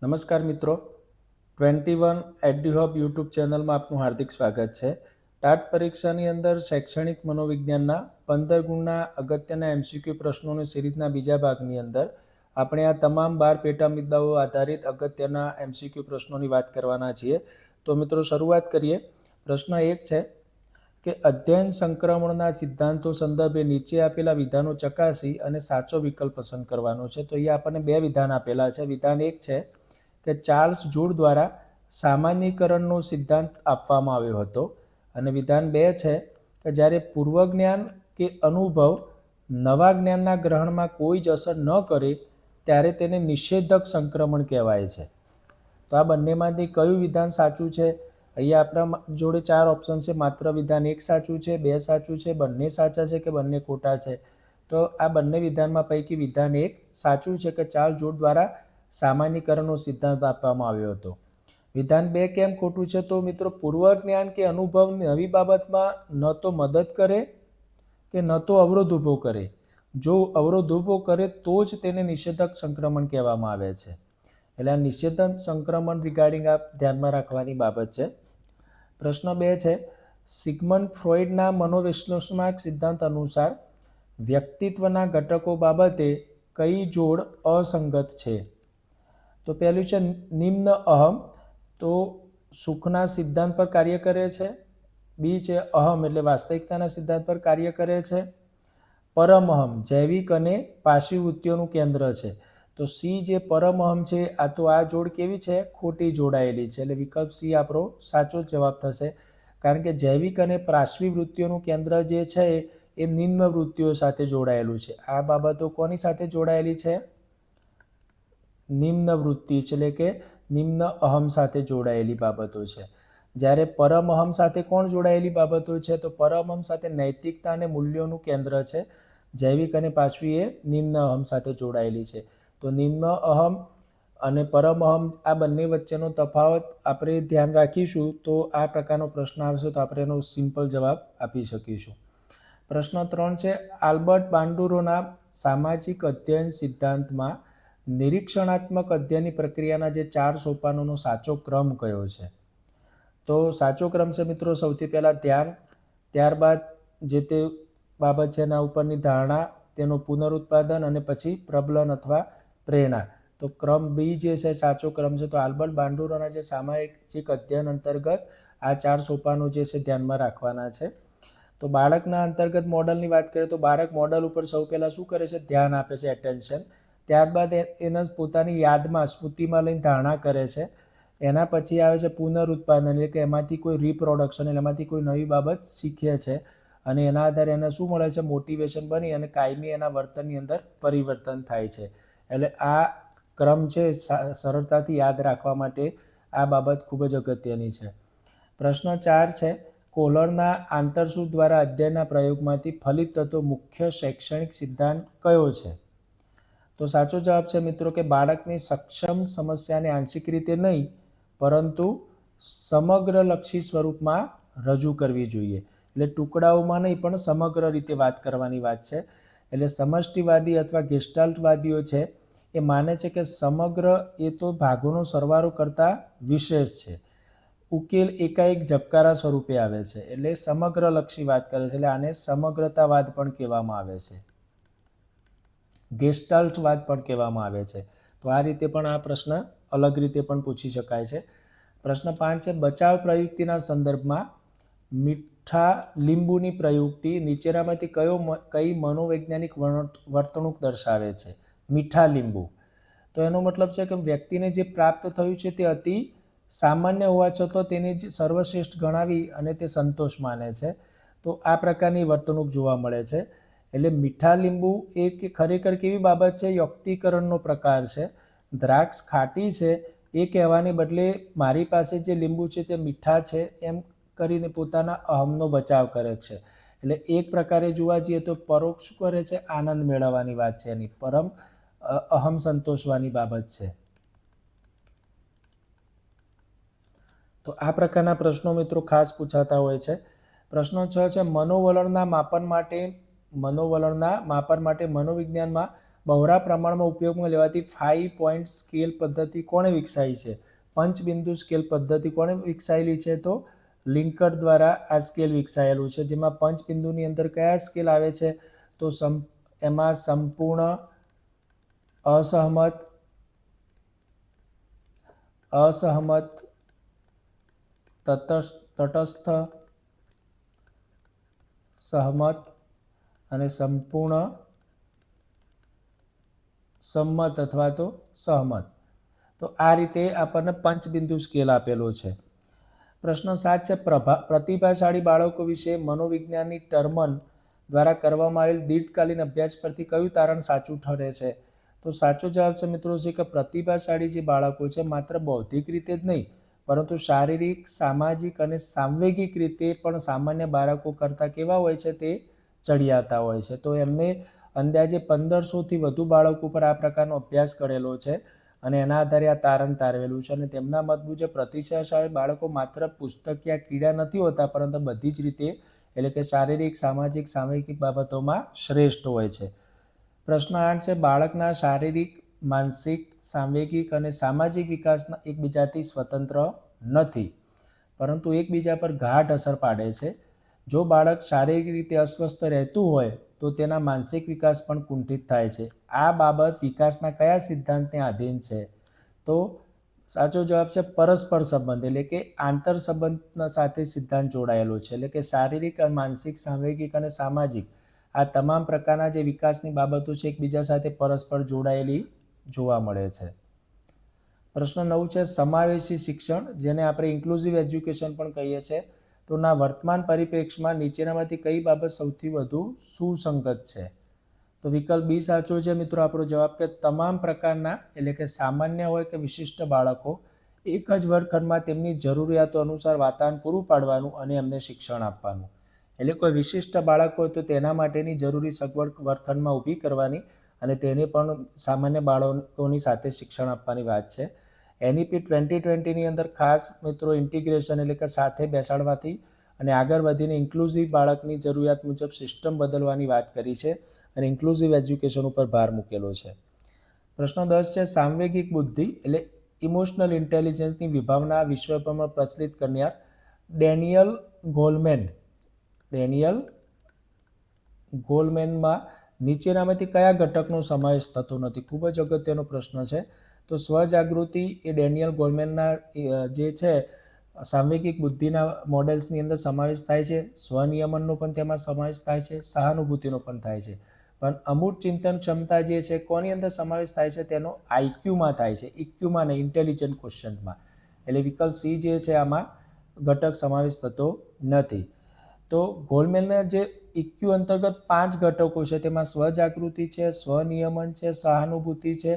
નમસ્કાર મિત્રો, 21 એડ્યુહબ યુટ્યુબ ચેનલમાં આપનું હાર્દિક સ્વાગત છે. ટાટ પરીક્ષાની અંદર શૈક્ષણિક મનોવિજ્ઞાનના 15 ગુણના અગત્યના MCQ પ્રશ્નોની સિરીઝના બીજા ભાગની અંદર આપણે આ તમામ 12 પેટા મુદ્દાઓ આધારિત અગત્યના MCQ પ્રશ્નોની વાત કરવાના છીએ. તો મિત્રો શરૂઆત કરીએ. પ્રશ્ન 1 છે કે અધ્યયન સંક્રમણના સિદ્ધાંતો સંદર્ભે નીચે આપેલા વિધાનો ચકાસી અને સાચો વિકલ્પ પસંદ કરવાનો છે. તો અહીંયા આપણને બે વિધાન આપેલા છે. વિધાન 1 છે કે ચાર્લ્સ જુડ દ્વારા સામાન્યીકરણનો સિદ્ધાંત આપવામાં આવ્યો હતો, અને વિધાન 2 છે કે જ્યારે પૂર્વજ્ઞાન કે અનુભવ નવા જ્ઞાનના ગ્રહણમાં કોઈ જ અસર ન કરે ત્યારે તેને નિષેધક સંક્રમણ કહેવાય છે. તો આ બંનેમાંથી કયું વિધાન સાચું છે? અહીંયા આપણા જોડે 4 ઓપ્શન છે. માત્ર વિધાન 1 સાચું છે, 2 સાચું છે, બંને સાચા છે કે બંને ખોટા છે? તો આ બંને વિધાનમાં પૈકી વિધાન 1 સાચું છે કે ચાર્લ્સ જુડ દ્વારા સામાન્યીકરણનો સિદ્ધાંત આપવામાં આવ્યો હતો. વિધાન 2 કેમ ખોટું છે? તો મિત્રો, પૂર્વજ્ઞાન કે અનુભવ નવી બાબતમાં ન તો મદદ કરે કે ન તો અવરોધ ઊભો કરે. જો અવરોધ ઊભો કરે તો જ તેને નિષેધક સંક્રમણ કહેવામાં આવે છે. એટલે આ નિષેધક સંક્રમણ રિગાર્ડિંગ આપ ધ્યાનમાં રાખવાની બાબત છે. પ્રશ્ન 2 છે સિગમન્ડ ફ્રોઇડના મનોવિશ્લેષણાત્મક સિદ્ધાંત અનુસાર વ્યક્તિત્વના ઘટકો બાબતે કઈ જોડ અસંગત છે? તો પહેલું છે નિમ્ન અહમ, તો સુખના સિદ્ધાંત પર કાર્ય કરે છે. બી છે અહમ એટલે વાસ્તવિકતાના સિદ્ધાંત પર કાર્ય કરે છે. પરમઅહમ જૈવિક અને પાર્શ્વી વૃત્તિઓનું કેન્દ્ર છે. તો સી જે પરમઅહમ છે આ જોડ કેવી છે? ખોટી જોડાયેલી છે. એટલે વિકલ્પ સી આપણો સાચો જવાબ થશે, કારણ કે જૈવિક અને પાર્શ્વી વૃત્તિઓનું કેન્દ્ર જે છે એ નિમ્ન વૃત્તિઓ સાથે જોડાયેલું છે. આ બાબતો કોની સાથે જોડાયેલી છે? નિમ્ન વૃત્તિ એટલે કે નિમ્ન અહમ સાથે જોડાયેલી બાબતો છે. જ્યારે પરમઅહમ સાથે કોણ જોડાયેલી બાબતો છે? તો પરમઅહમ સાથે નૈતિકતા અને મૂલ્યોનું કેન્દ્ર છે. જૈવિક અને પાર્શ્વી એ નિમ્ન અહમ સાથે જોડાયેલી છે. તો નિમ્ન અહમ અને પરમઅહમ આ બંને વચ્ચેનો તફાવત આપણે ધ્યાન રાખીશું તો આ પ્રકારનો પ્રશ્ન આવશે તો આપણે એનો સિમ્પલ જવાબ આપી શકીશું. પ્રશ્ન 3 છે આલ્બર્ટ બાંડુરોના સામાજિક અધ્યયન સિદ્ધાંતમાં નિરીક્ષણાત્મક અધ્યયનની પ્રક્રિયાના જે 4 સોપાનોનો સાચો ક્રમ કયો છે? તો સાચો ક્રમ છે મિત્રો, સૌથી પહેલાં ધ્યાન, ત્યારબાદ જે તે બાબત છે એના ઉપરની ધારણા, તેનું પુનરુત્પાદન અને પછી પ્રબલન અથવા પ્રેરણા. તો ક્રમ બી જે છે સાચો ક્રમ છે. તો આલ્બર્ટ બાંડુરોના જે સામાજિક અધ્યયન અંતર્ગત આ 4 સોપાનો જે છે ધ્યાનમાં રાખવાના છે. તો બાળકના અંતર્ગત મોડલની વાત કરીએ તો બાળક મોડલ ઉપર સૌ પહેલાં શું કરે છે? ધ્યાન આપે છે, એટેન્શન. ત્યારબાદ એને પોતાની યાદમાં સ્મૃતિમાં લઈને ધારણા કરે છે. એના પછી આવે છે પુનરુત્પાદન, એટલે કે એમાંથી કોઈ રિપ્રોડક્શન, એટલે એમાંથી કોઈ નવી બાબત શીખે છે અને એના આધારે એને શું મળે છે? મોટિવેશન બની અને કાયમી એના વર્તનની અંદર પરિવર્તન થાય છે. એટલે આ ક્રમ છે સરળતાથી યાદ રાખવા માટે આ બાબત ખૂબ જ અગત્યની છે. પ્રશ્ન 4 છે કોહલરના આંતરસૂઝ દ્વારા અધ્યયનના પ્રયોગમાંથી ફલિત થતો મુખ્ય શૈક્ષણિક સિદ્ધાંત કયો છે? તો સાચો જવાબ છે મિત્રો કે બાળકની સક્ષમ સમસ્યાને આંશિક રીતે નહીં પરંતુ સમગ્રલક્ષી સ્વરૂપમાં રજૂ કરવી જોઈએ. એટલે ટુકડાઓમાં નહીં પણ સમગ્ર રીતે વાત કરવાની વાત છે. એટલે સમષ્ટિવાદી અથવા ગેસ્ટાલ્ટવાદીઓ છે એ માને છે કે સમગ્ર એ તો ભાગોનો સરવાળો કરતાં વિશેષ છે. ઉકેલ એકાએક ઝબકારા સ્વરૂપે આવે છે. એટલે સમગ્રલક્ષી વાત કરે છે. એટલે આને સમગ્રતાવાદ પણ કહેવામાં આવે છે, ગેસ્ટાલ્ટવાદ પણ કહેવામાં આવે છે. તો આ રીતે પણ આ પ્રશ્ન અલગ રીતે પણ પૂછી શકાય છે. પ્રશ્ન 5 છે બચાવ પ્રયુક્તિના સંદર્ભમાં મીઠા લીંબુની પ્રયુક્તિ નીચેનામાંથી કઈ મનોવૈજ્ઞાનિક વર્તણૂક દર્શાવે છે? મીઠા લીંબુ. તો એનો મતલબ છે કે વ્યક્તિને જે પ્રાપ્ત થયું છે તે અતિ સામાન્ય હોવા છતાં તેને જ સર્વશ્રેષ્ઠ ગણાવી અને તે સંતોષ માને છે. તો આ પ્રકારની વર્તણૂક જોવા મળે છે. એટલે મીઠા લીંબુ એ ખરેખર કેવી બાબત છે? યુક્તિકરણનો પ્રકાર છે. દ્રાક્ષ ખાટી છે એ કહેવાને બદલે મારી પાસે જે લીંબુ છે તે મીઠા છે એમ કરીને પોતાના અહમનો બચાવ કરે છે. એટલે એક પ્રકારે જોવા જઈએ તો પરોક્ષ કરે છે, આનંદ મેળવવાની વાત છે એની, પરમ અહમ સંતોષવાની બાબત છે. તો આ પ્રકારના પ્રશ્નો મિત્રો ખાસ પૂછાતા હોય છે. પ્રશ્નો 6 છે મનોવલણના માપન માટે મનોવિજ્ઞાનમાં બહોળા પ્રમાણમાં ઉપયોગમાં લેવાતી 5 પોઈન્ટ સ્કેલ પદ્ધતિ કોણે વિકસાવી છે? પંચબિંદુ સ્કેલ પદ્ધતિ કોણે વિકસાવેલી છે? તો લિંકર દ્વારા આ સ્કેલ વિકસાયેલું છે, જેમાં પંચબિંદુની અંદર કયા સ્કેલ આવે છે? તો એમાં સંપૂર્ણ, અસહમત, તટસ્થ, સહમત અને સંપૂર્ણ સંમત અથવા તો સહમત. તો આ રીતે આપણને પંચબિંદુ સ્કેલ આપેલો છે. પ્રશ્ન 7 છે, પ્રતિભાશાળી બાળકો વિશે મનોવિજ્ઞાનની ટર્મન દ્વારા કરવામાં આવેલ દીર્ઘકાલીન અભ્યાસ પરથી કયું તારણ સાચું ઠરે છે? તો સાચો જવાબ છે મિત્રો છે કે પ્રતિભાશાળી જે બાળકો છે માત્ર બૌદ્ધિક રીતે જ નહીં, પરંતુ શારીરિક, સામાજિક અને સાંવેગિક રીતે પણ સામાન્ય બાળકો કરતાં કેવા હોય છે? તે ચડિયાતા હોય છે. તો એમને અંદાજે 1500થી વધુ બાળકો પર આ પ્રકારનો અભ્યાસ કરેલો છે અને એના આધારે આ તારણ તારવેલું છે. અને તેમના મત મુજબ પ્રતિભાશાળી બાળકો માત્ર પુસ્તકીય કીડા નથી હોતા, પરંતુ બધી જ રીતે, એટલે કે શારીરિક, સામાજિક, સાંવેગિક બાબતોમાં શ્રેષ્ઠ હોય છે. પ્રશ્ન 8 છે, બાળકના શારીરિક, માનસિક, સાંવેગિક અને સામાજિક વિકાસના એકબીજાથી સ્વતંત્ર નથી, પરંતુ એકબીજા પર ગાઢ અસર પાડે છે. જો બાળક શારીરિક રીતે અસ્વસ્થ રહેતું હોય તો તેના માનસિક વિકાસ પણ કુંઠિત થાય છે. આ બાબત વિકાસના કયા સિદ્ધાંતને આધીન છે? તો સાચો જવાબ છે પરસ્પર સંબંધ, એટલે કે આંતર સંબંધ સાથે સિદ્ધાંત જોડાયેલો છે. એટલે કે શારીરિક, માનસિક, સાંવેગિક અને સામાજિક આ તમામ પ્રકારના જે વિકાસની બાબતો છે એકબીજા સાથે પરસ્પર જોડાયેલી જોવા મળે છે. પ્રશ્ન 9 છે, સમાવેશી શિક્ષણ, જેને આપણે ઇન્ક્લુઝિવ એજ્યુકેશન પણ કહીએ છીએ, તો ના વર્તમાન પરિપ્રેક્ષમાં નીચેનામાંથી કઈ બાબત સૌથી વધુ સુસંગત છે? તો વિકલ્પ બી સાચો છે મિત્રો આપણો જવાબ, કે તમામ પ્રકારના, એટલે કે સામાન્ય હોય કે વિશિષ્ટ બાળકો, એક જ વર્ગખંડમાં તેમની જરૂરિયાતો અનુસાર વાતાવરણ પૂરું પાડવાનું અને એમને શિક્ષણ આપવાનું. એટલે કોઈ વિશિષ્ટ બાળક હોય તો તેના માટેની જરૂરી સગવડ વર્ગખંડમાં ઊભી કરવાની અને તેને પણ સામાન્ય બાળકોની સાથે શિક્ષણ આપવાની વાત છે. NEP 2020ની અંદર ખાસ મિત્રો ઇન્ટિગ્રેશન, એટલે કે સાથે બેસાડવાથી અને આગળ વધીને ઇન્ક્લુઝિવ બાળકની જરૂરિયાત મુજબ સિસ્ટમ બદલવાની વાત કરી છે અને ઇન્ક્લુઝિવ એજ્યુકેશન ઉપર ભાર મૂકેલો છે. પ્રશ્ન 10 છે, સાંવેગિક બુદ્ધિ એટલે ઇમોશનલ ઇન્ટેલિજન્સની વિભાવના વિશ્વભરમાં પ્રચલિત કરનાર ડેનિયલ ગોલમેનમાં નીચેનામાંથી કયા ઘટકનો સમાવેશ થતો નથી? ખૂબ જ અગત્યનો પ્રશ્ન છે. તો સ્વજાગૃતિ એ ડેનિયલ ગોલમેનના જે છે સાંવેગિક બુદ્ધિના મોડેલ્સની અંદર સમાવેશ થાય છે. સ્વનિયમનનો પણ તેમાં સમાવેશ થાય છે, સહાનુભૂતિનો પણ થાય છે. પણ અમૂર્ત ચિંતન ક્ષમતા જે છે કોની અંદર સમાવેશ થાય છે? તેનો IQમાં થાય છે, ઇક્યુમાં નહીં, ઇન્ટેલિજન્ટ ક્વેશ્ચનમાં. એટલે વિકલ્પ સી જે છે આમાં ઘટક સમાવેશ થતો નથી. તો ગોલમેનના જે ઇક્યુ અંતર્ગત 5 ઘટકો છે તેમાં સ્વજાગૃતિ છે, સ્વનિયમન છે, સહાનુભૂતિ છે,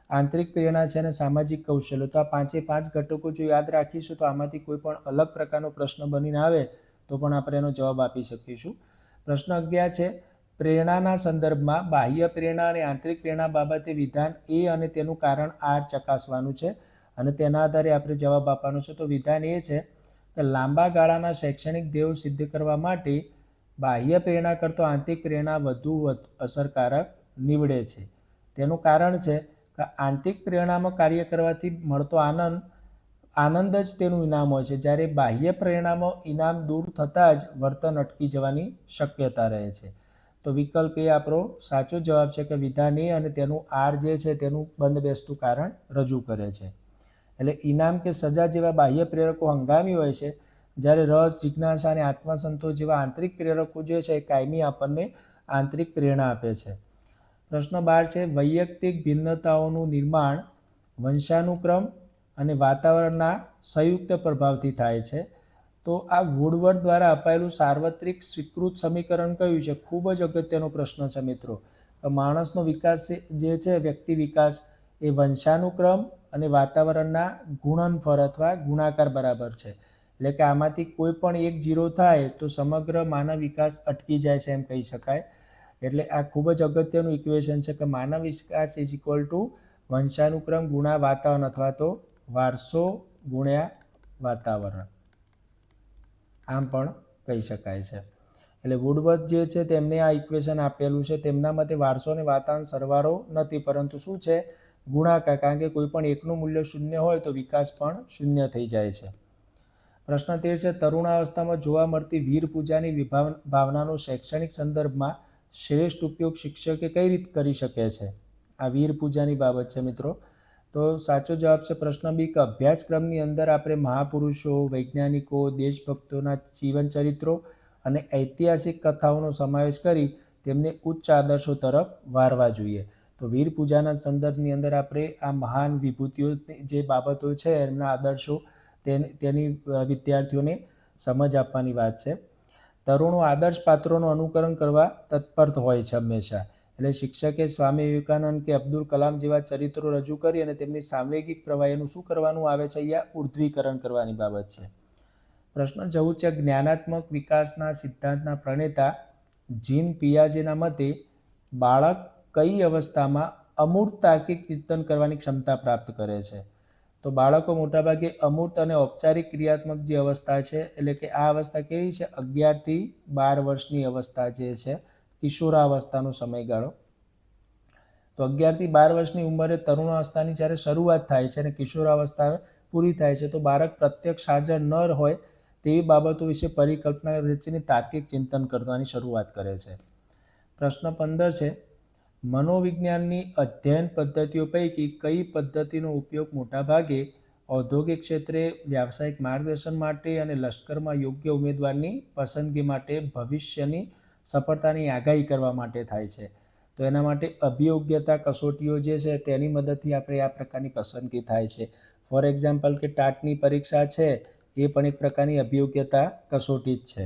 આંતરિક પ્રેરણા છે અને સામાજિક કૌશલ્ય. તો આ 5 ઘટકો જો યાદ રાખીશું તો આમાંથી કોઈ પણ અલગ પ્રકારનો પ્રશ્ન બનીને આવે તો પણ આપણે એનો જવાબ આપી શકીશું. પ્રશ્ન 11 છે, પ્રેરણાના સંદર્ભમાં બાહ્ય પ્રેરણા અને આંતરિક પ્રેરણા બાબતે વિધાન એ અને તેનું કારણ આર ચકાસવાનું છે અને તેના આધારે આપણે જવાબ આપવાનો છે. તો વિધાન એ છે કે લાંબા ગાળાના શૈક્ષણિક ધ્યેયો સિદ્ધ કરવા માટે બાહ્ય પ્રેરણા કરતો આંતરિક પ્રેરણા વધુ અસરકારક નીવડે છે. તેનું કારણ છે કે આંતરિક પ્રેરણામાં કાર્ય કરવાથી મળતો આનંદ જ તેનું ઇનામ હોય છે, જ્યારે બાહ્ય પ્રેરણામાં ઇનામ દૂર થતાં જ વર્તન અટકી જવાની શક્યતા રહે છે. તો વિકલ્પ એ આપણો સાચો જવાબ છે કે વિધાન એ અને તેનું આર જે છે તેનું બંધબેસતું કારણ રજૂ કરે છે. એટલે ઇનામ કે સજા જેવા બાહ્ય પ્રેરકો હંગામી હોય છે, જ્યારે રસ, જિજ્ઞાસા અને આત્મસંતોષ જેવા આંતરિક પ્રેરકો જે છે એ કાયમી આપણને આંતરિક પ્રેરણા આપે છે. પ્રશ્ન 12 છે, વૈયક્તિક ભિન્નતાઓનું નિર્માણ વંશાનુક્રમ અને વાતાવરણના સંયુક્ત પ્રભાવથી થાય છે. તો આ વુડવર્ડ દ્વારા અપાયેલું સાર્વત્રિક સ્વીકૃત સમીકરણ કયું છે? ખૂબ જ અગત્યનો પ્રશ્ન છે મિત્રો. માણસનો વિકાસ જે છે, વ્યક્તિ વિકાસ, એ વંશાનુક્રમ અને વાતાવરણના ગુણનફળ અથવા ગુણાકાર બરાબર છે. એટલે કે આમાંથી કોઈ પણ એક 0 થાય તો સમગ્ર માનવ વિકાસ અટકી જાય છે એમ કહી શકાય. એટલે આ ખૂબ જ અગત્યનું ઇક્વેશન છે કે માનવ વિકાસ ઇઝ ઇક્વલ ટુ વંશાનુક્રમ ગુણ્યા વાતાવરણ અથવા તો વારસો ગુણ્યા વાતાવરણ, આમ પણ કહી શકાય છે. એટલે વુડવર્થ જે છે તેમને આ ઇક્વેશન આપેલું છે. તેમના મતે વારસો અને વાતાવરણ સરવાળો નથી, પરંતુ શું છે, ગુણાકાર. કારણ કે કોઈ પણ એકનું મૂલ્ય શૂન્ય હોય તો વિકાસ પણ શૂન્ય થઈ જાય છે. પ્રશ્ન 13 છે, તરુણાવસ્થામાં જોવા મળતી વીર પૂજાની ભાવનાનો શૈક્ષણિક સંદર્ભમાં શ્રેષ્ઠ ઉપયોગ શિક્ષકે કઈ રીતે કરી શકે છે? આ વીર પૂજાની બાબત છે મિત્રો. તો સાચો જવાબ છે પ્રશ્ન બી, કે અભ્યાસક્રમની અંદર આપણે મહાપુરુષો, વૈજ્ઞાનિકો, દેશભક્તોના જીવન ચરિત્રો અને ઐતિહાસિક કથાઓનો સમાવેશ કરી તેમને ઉચ્ચ આદર્શો તરફ વારવા જોઈએ. તો વીર પૂજાના સંદર્ભની અંદર આપણે આ મહાન વિભૂતિઓની જે બાબતો છે એમના આદર્શો તેની વિદ્યાર્થીઓને સમજ આપવાની વાત છે. તરુણો આદર્શ પાત્રોનું અનુકરણ કરવા તત્પર હોય છે હંમેશા. એટલે શિક્ષકે સ્વામી વિવેકાનંદ કે અબ્દુલ કલામ જેવા ચરિત્રો રજૂ કરી અને તેમની સાંવેગિક પ્રવાહીનું શું કરવાનું આવે છે? અહીંયા ઉર્ધ્વીકરણ કરવાની બાબત છે. પ્રશ્ન 14 છે, જ્ઞાનાત્મક વિકાસના સિદ્ધાંતના પ્રણેતા જીન પિયાજેના મતે બાળક કઈ અવસ્થામાં અમૂર્ત તાર્કિક ચિંતન કરવાની ક્ષમતા પ્રાપ્ત કરે છે? તો બાળકો મોટાભાગે અમૂર્ત અને ઔપચારિક ક્રિયાત્મક જે અવસ્થા છે, એટલે કે આ અવસ્થા કેવી છે? 11 થી 12 વર્ષની અવસ્થા જે છે, કિશોરાવસ્થાનો સમયગાળો. તો 11 થી 12 વર્ષની ઉંમરે તરુણાવસ્થાની જ્યારે શરૂઆત થાય છે અને કિશોરાવસ્થા પૂરી થાય છે, તો બાળક પ્રત્યક્ષ હાજર ન હોય તેવી બાબતો વિશે પરિકલ્પના રચીને તાર્કિક ચિંતન કરવાની શરૂઆત કરે છે. પ્રશ્ન 15 છે, મનોવિજ્ઞાનની અધ્યયન પદ્ધતિઓ પૈકી કઈ પદ્ધતિનો ઉપયોગ મોટાભાગે ઔદ્યોગિક ક્ષેત્રે, વ્યાવસાયિક માર્ગદર્શન માટે અને લશ્કરમાં યોગ્ય ઉમેદવારની પસંદગી માટે ભવિષ્યની સફળતાની આગાહી કરવા માટે થાય છે? તો એના માટે અભિયોગ્યતા કસોટીઓ જે છે તેની મદદથી આપણે આ પ્રકારની પસંદગી થાય છે. ફોર એક્ઝામ્પલ કે ટાટની પરીક્ષા છે એ પણ એક પ્રકારની અભિયોગ્યતા કસોટી જ છે.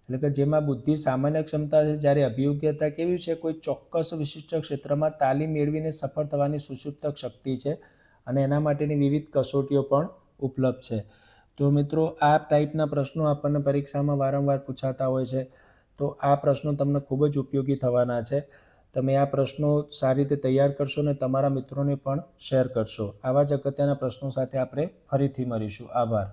એટલે કે જેમાં બુદ્ધિ સામાન્ય ક્ષમતા છે, જ્યારે અભિયોગ્યતા કેવી છે? કોઈ ચોક્કસ વિશિષ્ટ ક્ષેત્રમાં તાલીમ મેળવીને સફળ થવાની સુષુપ્ત શક્તિ છે અને એના માટેની વિવિધ કસોટીઓ પણ ઉપલબ્ધ છે. તો મિત્રો આ ટાઈપના પ્રશ્નો આપણને પરીક્ષામાં વારંવાર પૂછાતા હોય છે. તો આ પ્રશ્નો તમને ખૂબ જ ઉપયોગી થવાના છે. તમે આ પ્રશ્નો સારી રીતે તૈયાર કરશો અને તમારા મિત્રોને પણ શેર કરશો. આવા જ અગત્યના પ્રશ્નો સાથે આપણે ફરીથી મળીશું. આભાર.